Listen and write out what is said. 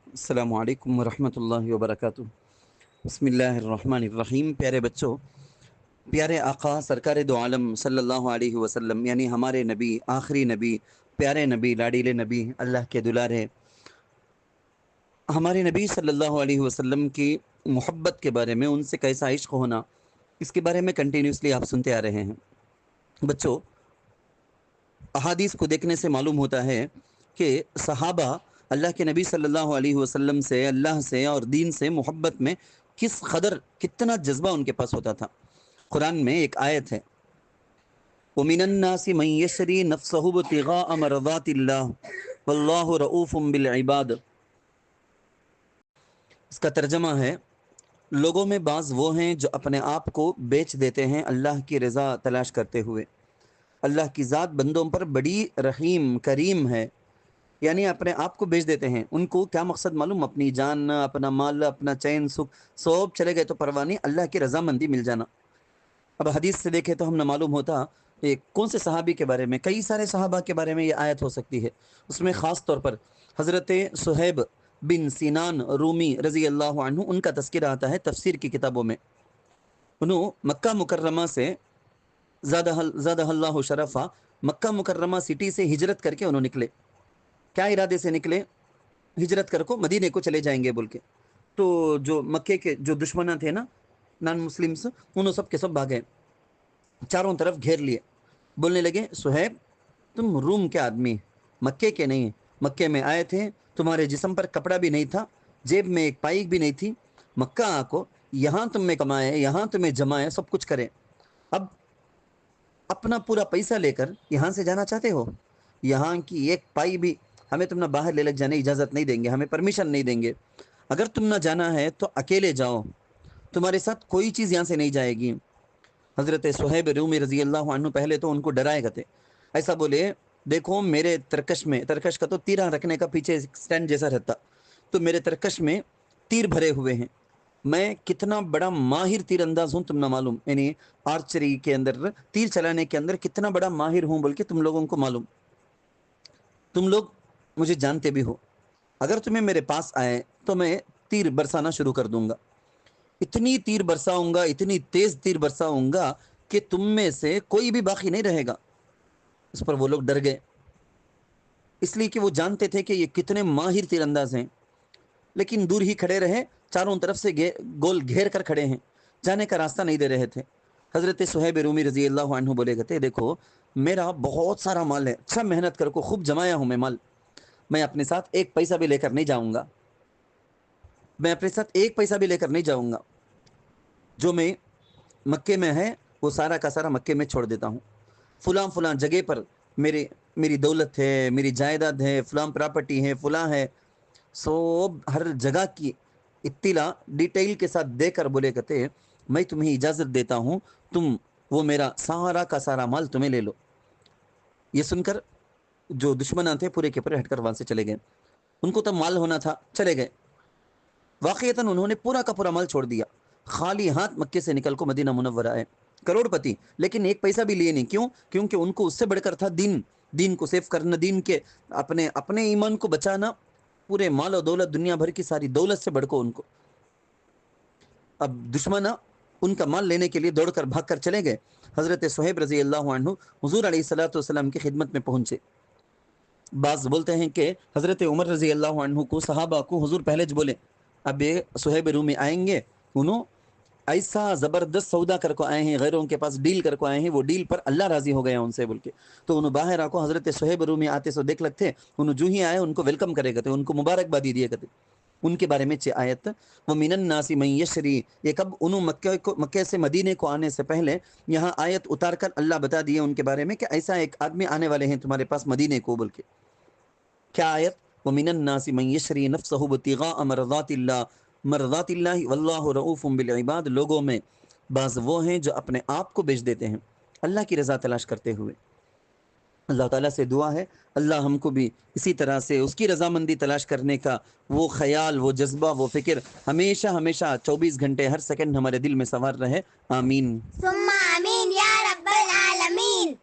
السلام علیکم ورحمۃ اللہ وبرکاتہ۔ بسم اللہ الرحمن الرحیم۔ پیارے بچوں، پیارے آقا سرکار دو عالم صلی اللہ علیہ وسلم یعنی ہمارے نبی، آخری نبی، پیارے نبی، لاڈیلے نبی، اللہ کے دلارے، ہمارے نبی صلی اللہ علیہ وسلم کی محبت کے بارے میں، ان سے کیسا عشق ہونا، اس کے بارے میں کنٹینیوسلی آپ سنتے آ رہے ہیں۔ بچوں، احادیث کو دیکھنے سے معلوم ہوتا ہے کہ صحابہ اللہ کے نبی صلی اللہ علیہ وسلم سے، اللہ سے اور دین سے محبت میں کس قدر، کتنا جذبہ ان کے پاس ہوتا تھا۔ قرآن میں ایک آیت ہے، وَمِنَ النَّاسِ مَن يَشْرِي نَفْسَهُ ابْتِغَاءَ مَرْضَاتِ اللَّهِ وَاللَّهُ رَءُوفٌ بِالْعِبَادِ۔ اس کا ترجمہ ہے، لوگوں میں بعض وہ ہیں جو اپنے آپ کو بیچ دیتے ہیں اللہ کی رضا تلاش کرتے ہوئے۔ اللہ کی ذات بندوں پر بڑی رحیم کریم ہے، یعنی اپنے آپ کو بیچ دیتے ہیں۔ ان کو کیا مقصد معلوم؟ اپنی جان، اپنا مال، اپنا چین، سکھ سب چلے گئے تو پرواہ نہیں، اللہ کی رضامندی مل جانا۔ اب حدیث سے دیکھے تو ہم نے معلوم ہوتا یہ کون سے صحابی کے بارے میں، کئی سارے صحابہ کے بارے میں یہ آیت ہو سکتی ہے۔ اس میں خاص طور پر حضرت صہیب بن سینان رومی رضی اللہ عنہ، ان کا تذکرہ آتا ہے تفسیر کی کتابوں میں۔ انہوں مکہ مکرمہ سے زادہ اللہ شرفا، مکہ مکرمہ سٹی سے ہجرت کر کے انہوں نکلے۔ کیا ارادے سے نکلے؟ ہجرت کر کو مدینے کو چلے جائیں گے بول کے۔ تو جو مکے کے جو دشمنان تھے نا، نان مسلمس، انہوں سب کے سب بھاگے، چاروں طرف گھیر لیے۔ بولنے لگے، صہیب تم روم کے آدمی، مکے کے نہیں، مکے میں آئے تھے، تمہارے جسم پر کپڑا بھی نہیں تھا، جیب میں ایک پائی بھی نہیں تھی، مکہ آ کو یہاں تم میں کمائے، یہاں تمہیں جمائے، سب کچھ کرے، اب اپنا پورا پیسہ لے کر یہاں سے جانا چاہتے ہو؟ یہاں کی ایک پائی بھی ہمیں تم نہ باہر لے لگ جانے اجازت نہیں دیں گے، ہمیں پرمیشن نہیں دیں گے۔ اگر تم نہ جانا ہے تو اکیلے جاؤ، تمہارے ساتھ کوئی چیز یہاں سے نہیں جائے گی۔ حضرت صہیب رومی رضی اللہ عنہ پہلے تو ان کو ڈرائے گئے تھے، ایسا بولے، دیکھو میرے ترکش میں، ترکش کا تو تیرہ رکھنے کا پیچھے سٹینڈ جیسا رہتا، تو میرے ترکش میں تیر بھرے ہوئے ہیں، میں کتنا بڑا ماہر تیر انداز ہوں تم نہ معلوم، یعنی آرچری کے اندر، تیر چلانے کے اندر کتنا بڑا ماہر ہوں بول کے تم لوگوں کو معلوم، تم لوگ مجھے جانتے بھی ہو، اگر تمہیں میرے پاس آئے تو میں تیر برسانا شروع کر دوں گا، اتنی تیر برساؤں گا، اتنی تیز تیر برساؤں گا کہ تم میں سے کوئی بھی باقی نہیں رہے گا۔ اس پر وہ لوگ ڈر گئے، اس لیے کہ وہ جانتے تھے کہ یہ کتنے ماہر تیر انداز ہیں، لیکن دور ہی کھڑے رہے، چاروں طرف سے گول گھیر کر کھڑے ہیں، جانے کا راستہ نہیں دے رہے تھے۔ حضرت صہیب رومی رضی اللہ عنہ بولے کہتے، دیکھو میرا بہت سارا مال ہے، اچھا محنت کر کو خوب جمایا ہوں میں مال، میں اپنے ساتھ ایک پیسہ بھی لے کر نہیں جاؤں گا، میں اپنے ساتھ ایک پیسہ بھی لے کر نہیں جاؤں گا، جو میں مکے میں ہے وہ سارا کا سارا مکے میں چھوڑ دیتا ہوں، فلاں فلاں جگہ پر میری دولت ہے، میری جائیداد ہے، فلاں پراپرٹی ہے، فلاں ہے، سب ہر جگہ کی اطلاع ڈیٹیل کے ساتھ دے کر بولے کہتے، میں تمہیں اجازت دیتا ہوں، تم وہ میرا سارا کا سارا مال تمہیں لے لو۔ یہ سن کر جو دشمنان تھے پورے کے پورے ہٹ کر وہاں سے چلے گئے، ان کو تو مال ہونا تھا، چلے گئے۔ واقعتاً انہوں نے پورا کا پورا مال چھوڑ دیا، خالی ہاتھ مکے سے نکل کو مدینہ منورہ آئے، کروڑ پتی، لیکن ایک پیسہ بھی لیے نہیں۔ کیوں؟ کیونکہ ان کو اس سے بڑھ کر تھا دین، دین کو سیف کرنا، دین کے اپنے ایمان کو بچانا، پورے مال و دولت، دنیا بھر کی ساری دولت سے بڑھ کو ان کو۔ اب دشمن ان کا مال لینے کے لیے دوڑ کر بھاگ کر چلے گئے۔ حضرت صہیب رضی اللہ عنہ حضور علیہ الصلوۃ والسلام کی خدمت میں پہنچے۔ بعض بولتے ہیں کہ حضرت عمر رضی اللہ عنہ کو، صحابہ کو حضور پہلے بولے، اب یہ صہیب رومی آئیں گے، انہوں ایسا زبردست سودا کر کو آئے ہیں، غیروں کے پاس ڈیل کر کو آئے ہیں، وہ ڈیل پر اللہ راضی ہو گیا ان سے بول کے، تو انہوں باہر آ کو حضرت صہیب رومی آتے سو دیکھ لگتے، انہوں جو ہی آئے ان کو ویلکم کرے گا، ان کو مبارکبادی دیے گا۔ ان کے بارے میں آیت، وَمِنَ النَّاسِ مَن يَشْرِي، یہ کب؟ انہوں مکے سے مدینے کو آنے سے پہلے یہاں آیت اتار کر اللہ بتا دیے ان کے بارے میں کہ ایسا ایک آدمی آنے والے ہیں تمہارے پاس مدینے کو بول کے۔ کیا آیت؟ وَمِنَ النَّاسِ مَن يَشْرِي نَفْسَهُ ابْتِغَاءَ مرضات اللہ واللہ رؤوف بالعباد، لوگوں میں بعض وہ ہیں جو اپنے آپ کو بیچ دیتے ہیں اللہ کی رضا تلاش کرتے ہوئے۔ اللہ تعالیٰ سے دعا ہے اللہ ہم کو بھی اسی طرح سے اس کی رضامندی تلاش کرنے کا وہ خیال، وہ جذبہ، وہ فکر ہمیشہ ہمیشہ 24 گھنٹے ہر سیکنڈ ہمارے دل میں سوار رہے، آمین۔ ثم آمین یا رب العالمین۔